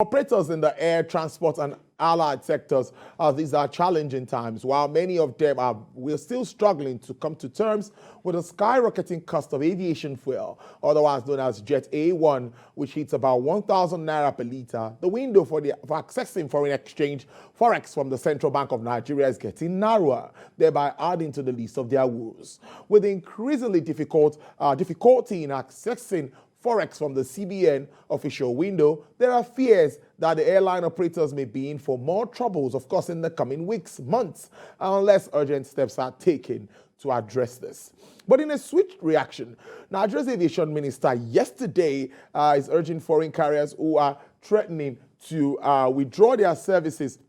Operators in the air, transport, and allied sectors, these are challenging times. While many of them we're still struggling to come to terms with the skyrocketing cost of aviation fuel, otherwise known as Jet A1, which hits about 1,000 naira per litre. The window for accessing foreign exchange, Forex, from the Central Bank of Nigeria is getting narrower, thereby adding to the list of their woes. With increasingly difficulty in accessing Forex from the CBN official window, there are fears that the airline operators may be in for more troubles, of course, in the coming weeks, months, unless urgent steps are taken to address this. But in a swift reaction, Nigeria's aviation minister yesterday is urging foreign carriers who are threatening to withdraw their services,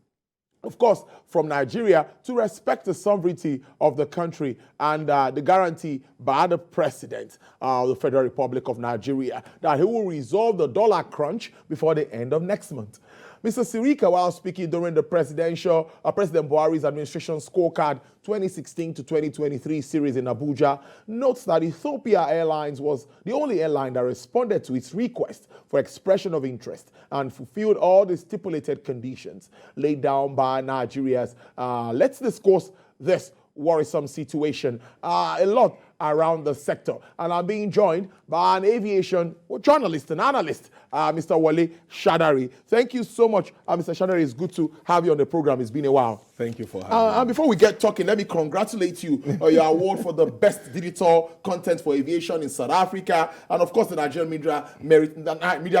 of course, from Nigeria, to respect the sovereignty of the country and the guarantee by the president of the Federal Republic of Nigeria that he will resolve the dollar crunch before the end of next month. Mr. Sirika, while speaking during the President Buhari's administration scorecard 2016 to 2023 series in Abuja, notes that Ethiopia Airlines was the only airline that responded to its request for expression of interest and fulfilled all the stipulated conditions laid down by Nigeria's. Let's discuss this worrisome situation a lot around the sector. And I'm being joined by an aviation journalist and analyst, Mr. Wole Shadare. Thank you so much, Mr. Shadare. It's good to have you on the program. It's been a while. Thank you for having me. And before we get talking, let me congratulate you on your award for the best digital content for aviation in South Africa, and of course the Nigerian Media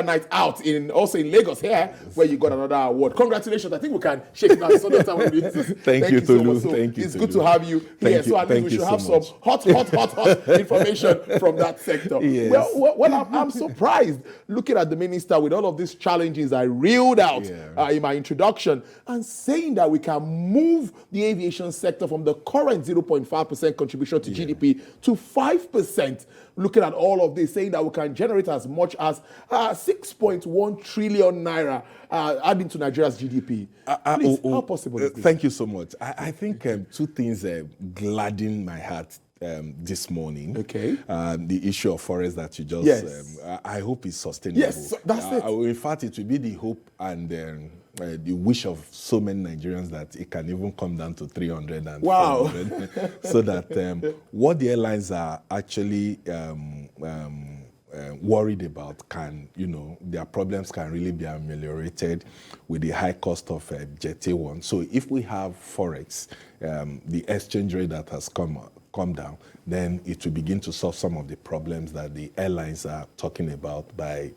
Night Out also in Lagos here, where you got another award. Congratulations! I think we can shake hands. Thank you, Tolu. Thank you. It's good to have you here. So at least we should have some hot information from that sector. Yes. Well, I'm surprised looking at the minister with all of these challenges I reeled out in my introduction, and saying that we can move the aviation sector from the current 0.5% contribution to GDP to 5%. Looking at all of this, saying that we can generate as much as 6.1 trillion naira adding to Nigeria's GDP. Please, how possible is this? Thank you so much. I think two things gladden my heart this morning. Okay. The issue of Forex that you just, I hope is sustainable. Yes, that's it. In fact, it will be the hope and the wish of so many Nigerians that it can even come down to 300 and 400, so that what the airlines are actually worried about their problems can really be ameliorated with the high cost of Jet A1. So if we have Forex, the exchange rate that has come down, then it will begin to solve some of the problems that the airlines are talking about by,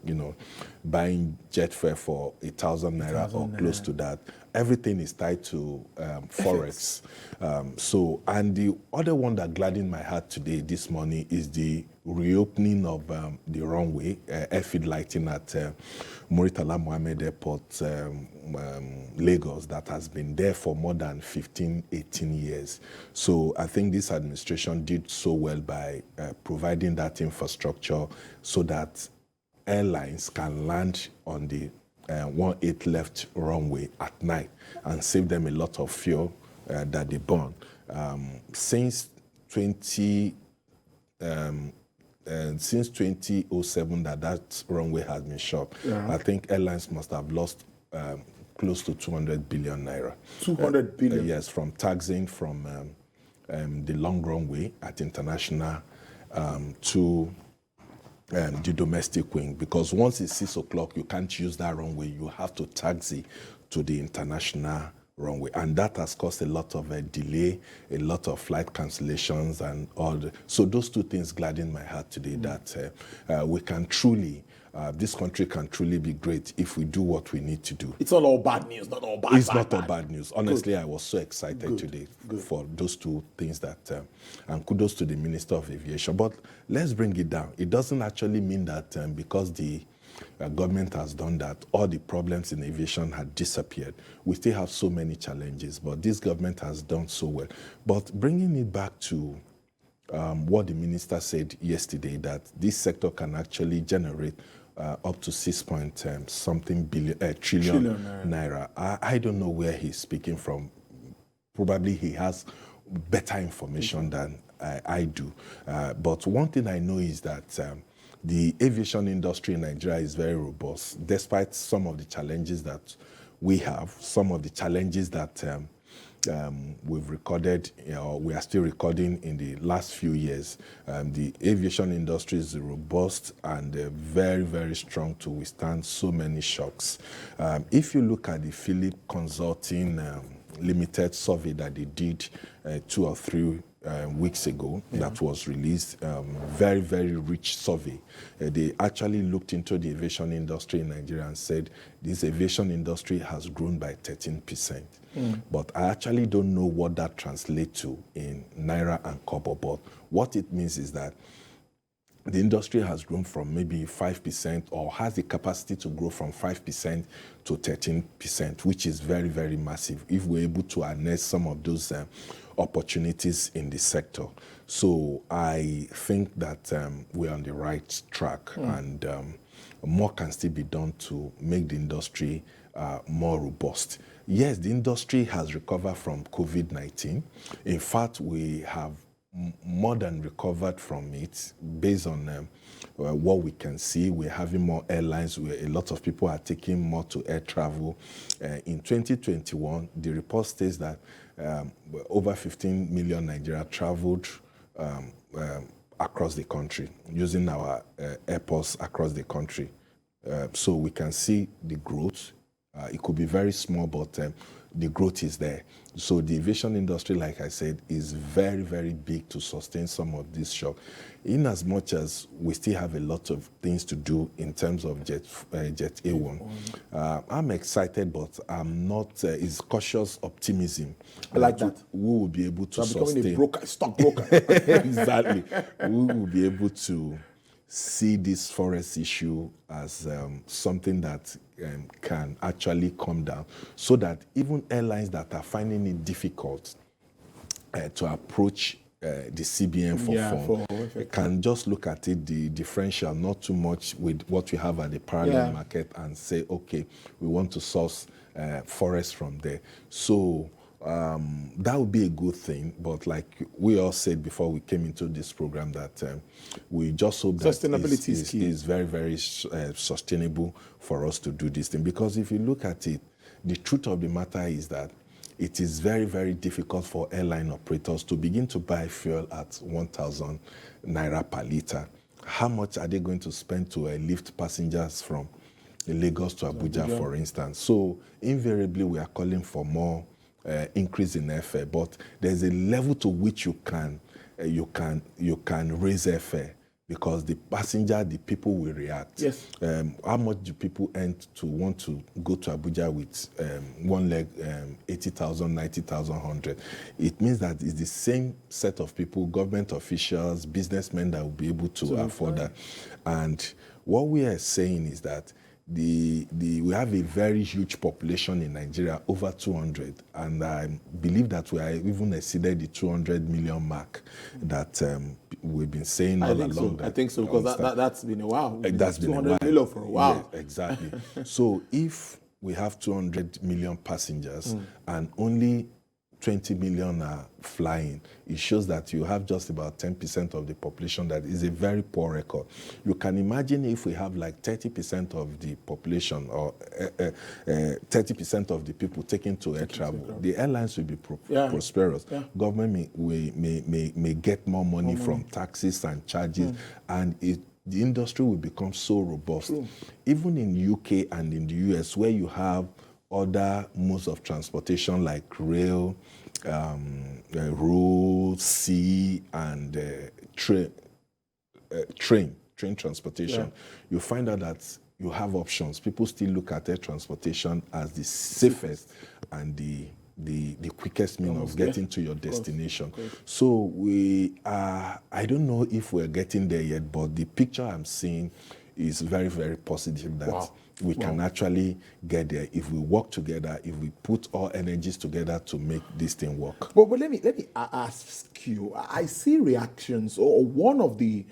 buying jet fare for 1,000 naira or close to that. Everything is tied to Forex. And the other one that gladdened my heart this morning, is the reopening of the runway, airfield lighting at Muritala Mohammed Airport, Lagos, that has been there for more than 15, 18 years. So I think this administration did so well by providing that infrastructure so that airlines can land on the 18 left runway at night and save them a lot of fuel that they burn. Since 2007 that runway has been shut, I think airlines must have lost close to 200 billion naira. 200 billion? Yes, from taxing from the long runway at international to the domestic wing, because once it's 6 o'clock, you can't use that runway. You have to taxi to the international runway, and that has caused a lot of delay, a lot of flight cancellations, and all. So those two things gladden my heart today, that we can truly, this country can truly be great if we do what we need to do. It's not all bad news, not all bad. It's not all bad news. Honestly, I was so excited today for those two things that, and kudos to the Minister of Aviation. But let's bring it down. It doesn't actually mean that because the government has done that, all the problems in aviation had disappeared. We still have so many challenges, but this government has done so well. But bringing it back to what the minister said yesterday, that this sector can actually generate up to 6-something trillion naira. I don't know where he's speaking from. Probably he has better information than I do. But one thing I know is that the aviation industry in Nigeria is very robust, despite some of the challenges that we have, some of the challenges that we've recorded, or we are still recording in the last few years. The aviation industry is robust and very, very strong to withstand so many shocks. If you look at the Philip Consulting Limited survey that they did 2 or 3 weeks ago, that was released, very, very rich survey. They actually looked into the aviation industry in Nigeria and said this aviation industry has grown by 13%. But I actually don't know what that translates to in Naira and Kobo, but what it means is that the industry has grown from maybe 5% or has the capacity to grow from 5% to 13%, which is very, very massive if we're able to harness some of those opportunities in the sector. So I think that we're on the right track, and more can still be done to make the industry more robust. Yes, the industry has recovered from COVID-19. In fact, we have more than recovered from it based on what we can see. We're having more airlines, where a lot of people are taking more to air travel. In 2021, the report states that over 15 million Nigeria traveled across the country using our airports across the country. So we can see the growth. It could be very small, but the growth is there. So the aviation industry, like I said, is very, very big to sustain some of this shock. In as much as we still have a lot of things to do in terms of Jet A1. I'm excited, but I'm not, it's cautious optimism. I like that. We will be able to sustain. Becoming a broker, stockbroker. Exactly. We will be able to see this Forex issue as something that can actually come down, so that even airlines that are finding it difficult to approach the CBN for fund can just look at it, the differential, not too much with what we have at the parallel market, and say, okay, we want to source Forex from there. So that would be a good thing, but like we all said before we came into this program, that we just hope that sustainability is very, very sustainable for us to do this thing. Because if you look at it, the truth of the matter is that it is very, very difficult for airline operators to begin to buy fuel at 1,000 naira per liter. How much are they going to spend to lift passengers from Lagos to Abuja, for instance? So invariably, we are calling for more increase in airfare, but there's a level to which you can raise airfare, because the passenger, the people will react. Yes. How much do people earn to want to go to Abuja with one leg, 80,000, 90,000, 100? It means that it's the same set of people, government officials, businessmen, that will be able to afford that. And what we are saying is that we have a very huge population in Nigeria, over 200, and I believe that we are even exceeded the 200 million mark that we've been saying all along. I think so, because that's been a while. That's been 200 million for a while. Yes, exactly. So if we have 200 million passengers and only 20 million are flying, it shows that you have just about 10% of the population. That is a very poor record. You can imagine if we have like 30% of the population, or 30% of the people taken to air travel, the airlines will be prosperous. Yeah. Government may get more money from taxes and charges, and the industry will become so robust. Even in UK and in the US, where you have other modes of transportation like rail, road, sea, and train transportation, you find out that you have options. People still look at air transportation as the safest and the quickest means of getting to your destination. So I don't know if we're getting there yet, but the picture I'm seeing is very, very positive that we can actually get there if we work together, if we put all energies together to make this thing work. But let me ask you, I see reactions, or one of the,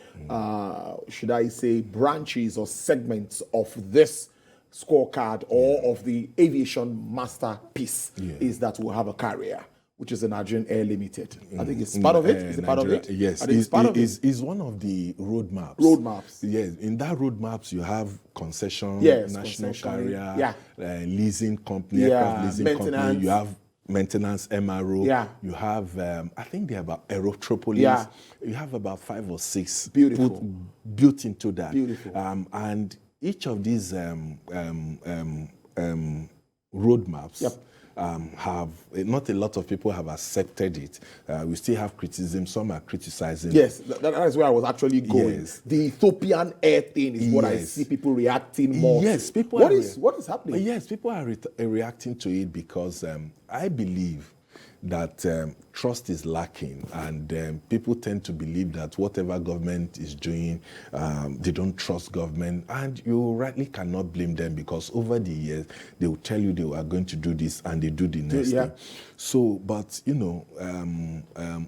should I say, branches or segments of this scorecard or of the aviation masterpiece is that we'll have a carrier. which is the Nigerian Air Limited. I think it's part of it. Is it part of it? Yes, I think it's part of it. It's one of the roadmaps. Roadmaps. Yes, in that roadmaps you have concession, Yes, national concession, carrier, yeah. leasing company, Yeah, aircraft leasing company. maintenance. You have maintenance MRO. Yeah. You have, I think they have about Aerotropolis. Yeah. You have about 5 or 6 Beautiful. built into that. Beautiful. And each of these roadmaps. Yep. Have not a lot of people have accepted it. We still have criticism. Some are criticizing. Yes, that is where I was actually going. Yes. The Ethiopian air thing is what I Yes. see people reacting more. Yes, to. people What are is happening? Yes, people are reacting to it because I believe that trust is lacking, and people tend to believe that whatever government is doing, they don't trust government, and you rightly cannot blame them because over the years they will tell you they are going to do this and they do the next thing. So, but you know,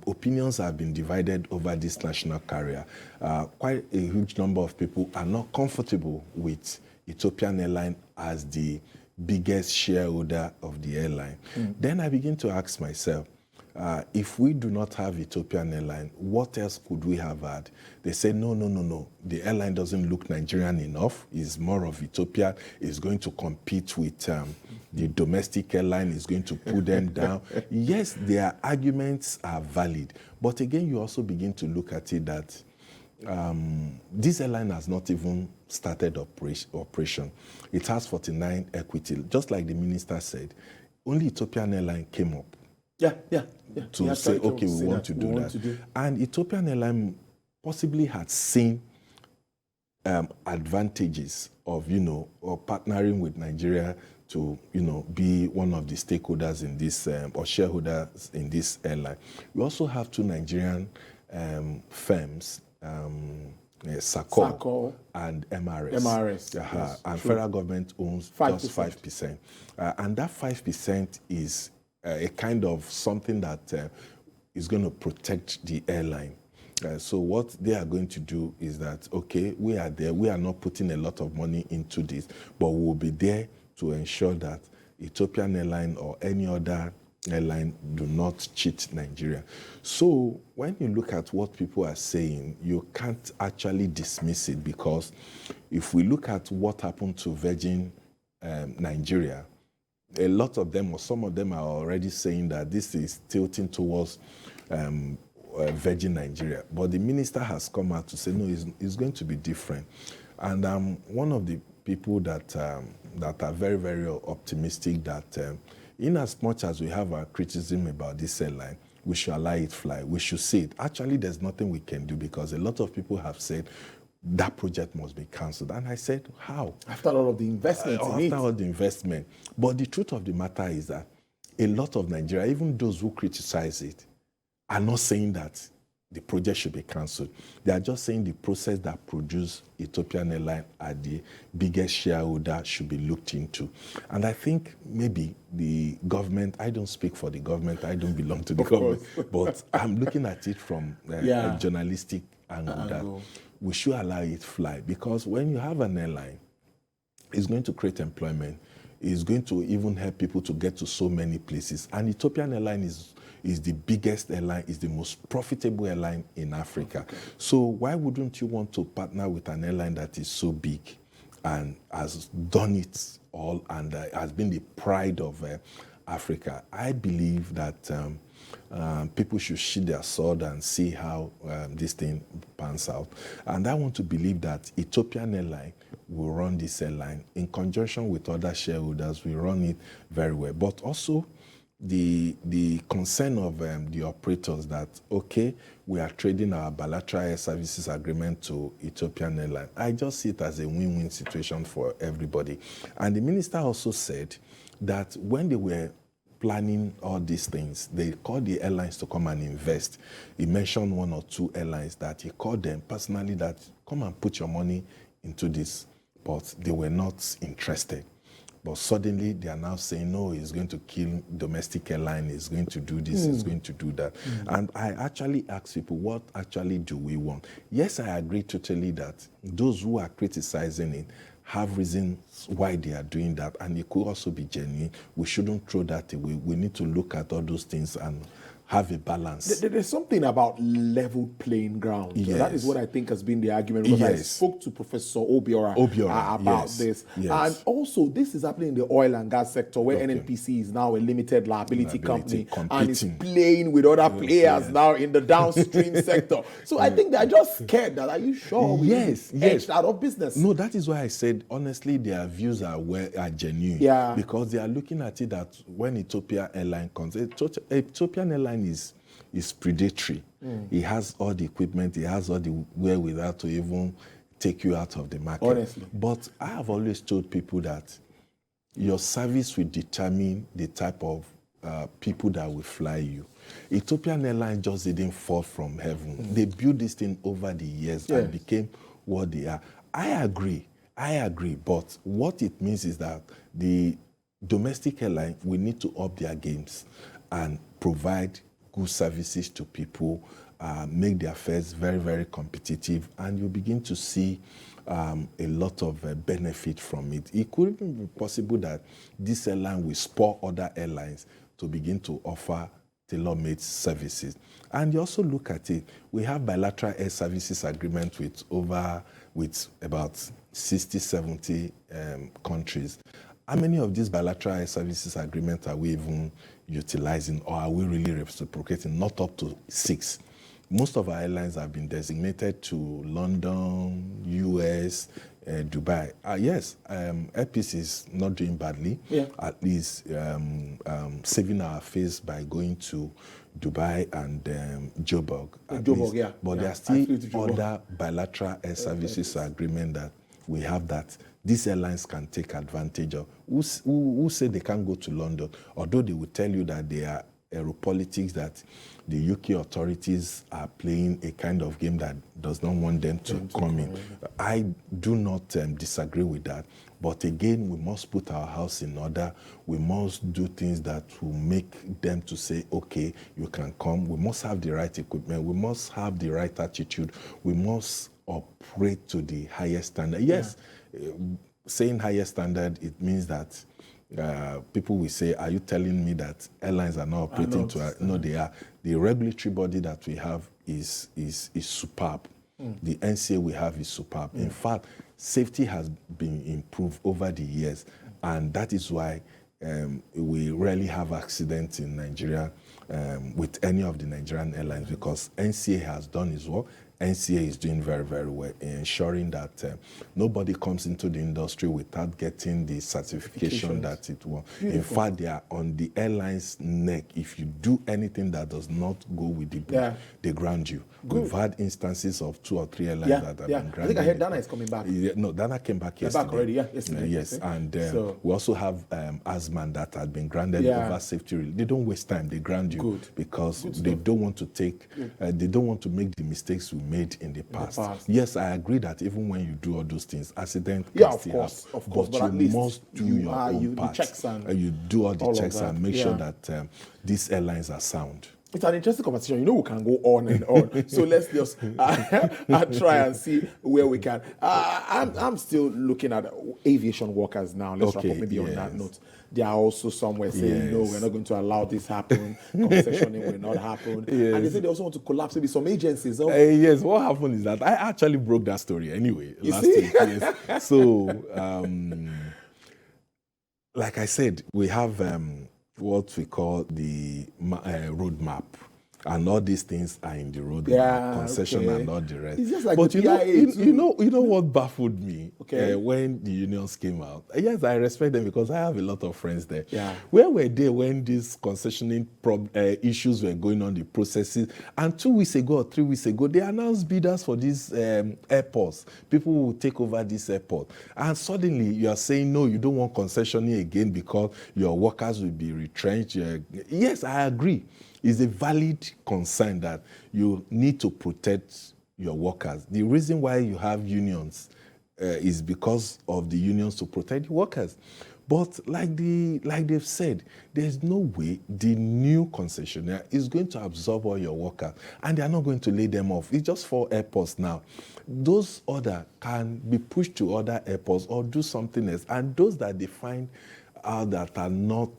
opinions have been divided over this national carrier. Quite a huge number of people are not comfortable with Ethiopian Airlines as the biggest shareholder of the airline. Then I begin to ask myself, if we do not have Ethiopian Airlines, what else could we have had? They say, no. The airline doesn't look Nigerian enough. It's more of Ethiopia. It's going to compete with the domestic airline. It's going to pull them down. Yes, their arguments are valid. But again, you also begin to look at it that this airline has not even started operation. It has 49 equity. Just like the minister said, only Ethiopian Airlines came up to say, okay, we want to do that. And Ethiopian Airlines possibly had seen advantages of, or partnering with Nigeria to, be one of the stakeholders in this, or shareholders in this airline. We also have 2 Nigerian firms, SACO and MRS. And federal government owns 5%. Just 5%. And that 5% is a kind of something that is going to protect the airline. So what they are going to do is that, okay, we are there. We are not putting a lot of money into this, but we will be there to ensure that Ethiopian Airlines or any other airline do not cheat Nigeria. So when you look at what people are saying, you can't actually dismiss it, because if we look at what happened to Virgin Nigeria, a lot of them or some of them are already saying that this is tilting towards Virgin Nigeria. But the minister has come out to say, no, it's going to be different. And I'm one of the people that are very, very optimistic that in as much as we have our criticism about this airline, we should allow it fly. We should see it. Actually, there's nothing we can do, because a lot of people have said that project must be cancelled. And I said, how? After all of the investment After all the investment. But the truth of the matter is that a lot of Nigeria, even those who criticize it, are not saying that the project should be cancelled. They are just saying the process that produced Ethiopian Airlines at the biggest shareholder should be looked into. And I think maybe the government, I don't speak for the government, I don't belong to the government, but I'm looking at it from a journalistic angle that we should allow it fly. Because when you have an airline, it's going to create employment. It's going to even help people to get to so many places. And Ethiopian Airlines is the biggest airline, is the most profitable airline in Africa. So why wouldn't you want to partner with an airline that is so big and has done it all and has been the pride of Africa? I believe that people should sheathe their sword and see how this thing pans out. And I want to believe that Ethiopian Airlines will run this airline in conjunction with other shareholders. We run it very well. But also the concern of the operators that, okay, we are trading our bilateral air services agreement to Ethiopian Airlines. I just see it as a win-win situation for everybody. And the minister also said that when they were planning all these things, they called the airlines to come and invest. He mentioned 1 or 2 airlines that he called them personally that come and put your money into this, but they were not interested. But suddenly they are now saying, no, he's going to kill domestic airline, he's going to do this, he's going to do that. And I actually ask people, what actually do we want? Yes, I agree totally that those who are criticizing it have reasons why they are doing that, and it could also be genuine. We shouldn't throw that away. We need to look at all those things and have a balance. There's something about level playing ground. Yes. That is what I think has been the argument. Because I spoke to Professor Obiora about this. Yes. And also, this is happening in the oil and gas sector, where NNPC is now a limited liability company and is playing with other players now in the downstream sector. So I think they're just scared that, are you sure we edged out of business? No, that is why I said, honestly, their views are genuine. Yeah. Because they are looking at it that when Ethiopian Airlines comes, Ethiopian Airlines is predatory. He has all the equipment, he has all the wherewithal to even take you out of the market. Honestly. But I have always told people that your service will determine the type of people that will fly you. Ethiopian Airlines just didn't fall from heaven. They built this thing over the years and became what they are. I agree, but what it means is that the domestic airline will need to up their games and provide good services to people, make their fares very, very competitive, and you begin to see a lot of benefit from it. It could even be possible that this airline will spur other airlines to begin to offer tailor-made services. And you also look at it, we have bilateral air services agreement with about 60, 70 countries. How many of these bilateral air services agreements are we even utilizing, or are we really reciprocating? Not up to 6. Most of our airlines have been designated to London, US, Dubai. Yes, Airpeace is not doing badly, at least saving our face by going to Dubai and Joburg. But there are still other bilateral air services agreement that we have that these airlines can take advantage of. Who say they can't go to London, although they will tell you that they are aeropolitics, that the UK authorities are playing a kind of game that does not want them to come in. I do not disagree with that. But again, we must put our house in order. We must do things that will make them to say, okay, you can come. We must have the right equipment. We must have the right attitude. We must operate to the highest standard. Yes, saying higher standard, it means that people will say, are you telling me that airlines are not operating to... No, they are. The regulatory body that we have is superb. The NCA we have is superb. In fact, safety has been improved over the years, and that is why we rarely have accidents in Nigeria with any of the Nigerian airlines, because NCA has done its work. NCA is doing very, very well in ensuring that nobody comes into the industry without getting the certification that it wants. In fact, they are on the airline's neck. If you do anything that does not go with the book, they ground you. We've had instances of 2 or 3 airlines that have been grounded. I think I heard Dana is coming back. No, Dana came back yesterday. Back already, yesterday. Yes, and we also have Asman that had been grounded over safety. They don't waste time. They ground you because they don't want to take, they don't want to make the mistakes we made in the past. Yes, I agree that even when you do all those things, accident can still happen. Of course, but at least must do your own part. Checks and you do all the checks and make sure that these airlines are sound. It's an interesting conversation. You know, we can go on and on. So let's just try and see where we can. I'm still looking at aviation workers now. Let's wrap up maybe on that note. They are also somewhere saying, no, we're not going to allow this happen. Concessioning will not happen. And they say they also want to collapse maybe some agencies. Yes, what happened is that I actually broke that story anyway last week. Yes. So, like I said, we have what we call the roadmap. And all these things are in the roadmap, concession and all the rest. It's just like but you know what baffled me when the unions came out? Yes, I respect them because I have a lot of friends there. Where were they when these concessioning issues were going on, the processes? And 2 weeks ago or 3 weeks ago, they announced bidders for these airports. People will take over this airport. And suddenly you are saying, no, you don't want concessioning again because your workers will be retrenched. Yes, I agree. It's a valid concern that you need to protect your workers. The reason why you have unions is because of the unions to protect the workers. But like they've said, there's no way the new concessionaire is going to absorb all your workers, and they are not going to lay them off. It's just 4 airports now. Those other can be pushed to other airports or do something else, and those that they find that are not,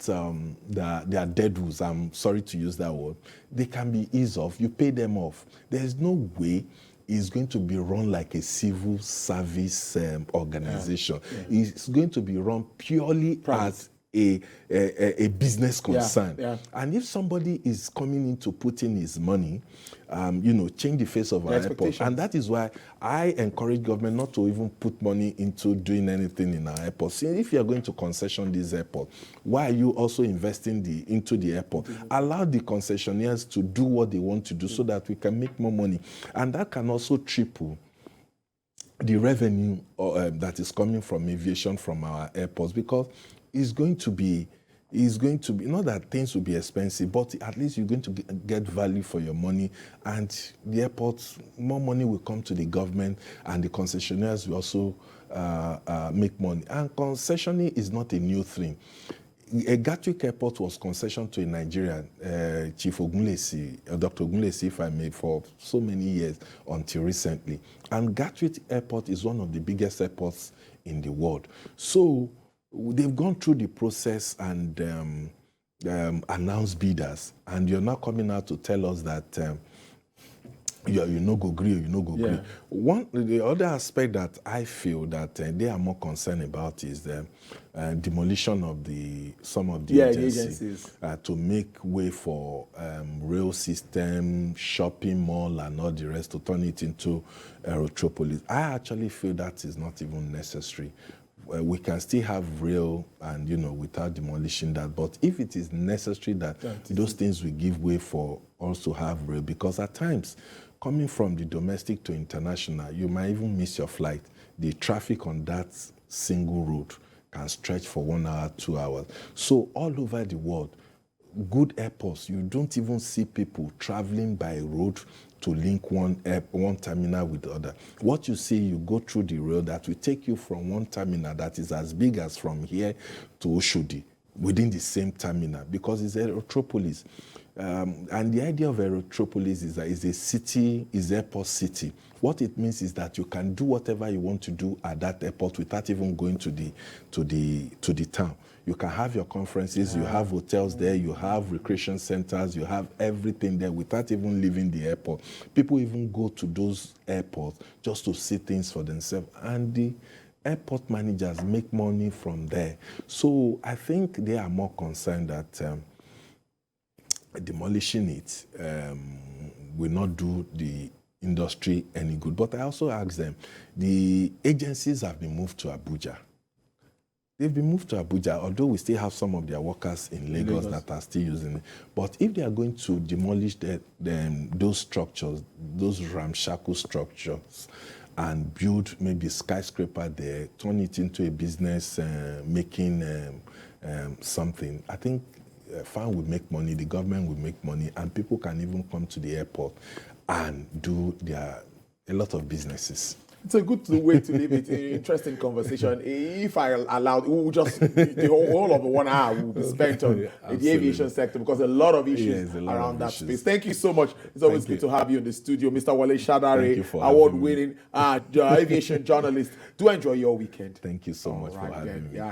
they are dead rules, I'm sorry to use that word, they can be eased off. You pay them off. There's no way it's going to be run like a civil service organization. It's going to be run purely as a business concern. And if somebody is coming in to put in his money, change the face of our airport. And that is why I encourage government not to even put money into doing anything in our airport. See, if you are going to concession this airport, why are you also investing into the airport? Allow the concessionaires to do what they want to do so that we can make more money. And that can also triple the revenue that is coming from aviation from our airports, because it's going to be, not that things will be expensive, but at least you're going to get value for your money, and the airports, more money will come to the government, and the concessionaires will also make money. And concessioning is not a new thing. A Gatwick Airport was concessioned to a Nigerian, Chief Ogunlesi, Dr. Ogunlesi, if I may, for so many years until recently. And Gatwick Airport is one of the biggest airports in the world. So they've gone through the process and announced bidders, and you're now coming out to tell us that you no go agree or you no go agree. The other aspect that I feel that they are more concerned about is the demolition of some of the agencies to make way for rail system, shopping mall, and all the rest, to turn it into Aerotropolis. I actually feel that is not even necessary. We can still have rail and, without demolishing that. But if it is necessary that those things will give way for also have rail, because at times, coming from the domestic to international, you might even miss your flight. The traffic on that single route can stretch for 1 hour, 2 hours. So all over the world, good airports, you don't even see people traveling by road to link one terminal with the other. What you see, you go through the rail that will take you from one terminal that is as big as from here to Oshodi within the same terminal, because it's Aerotropolis. And the idea of Aerotropolis is that it's a city, is airport city. What it means is that you can do whatever you want to do at that airport without even going to the town. You can have your conferences, you have hotels there, you have recreation centers, you have everything there without even leaving the airport. People even go to those airports just to see things for themselves. And the airport managers make money from there. So I think they are more concerned that demolishing it will not do the industry any good. But I also ask them, the agencies have been moved to Abuja. They've been moved to Abuja, although we still have some of their workers in Lagos that are still using it. But if they are going to demolish those structures, those ramshackle structures, and build maybe skyscraper there, turn it into a business, making something, I think farm will make money, the government will make money, and people can even come to the airport and do a lot of businesses. It's a good way to leave it. An interesting conversation. If I allowed, we will just the whole of 1 hour will be spent on the aviation sector, because a lot of issues around that space. Thank you so much. It's always good to have you in the studio, Mr. Wole Shadare, award-winning aviation journalist. Do enjoy your weekend. Thank you so much for having me.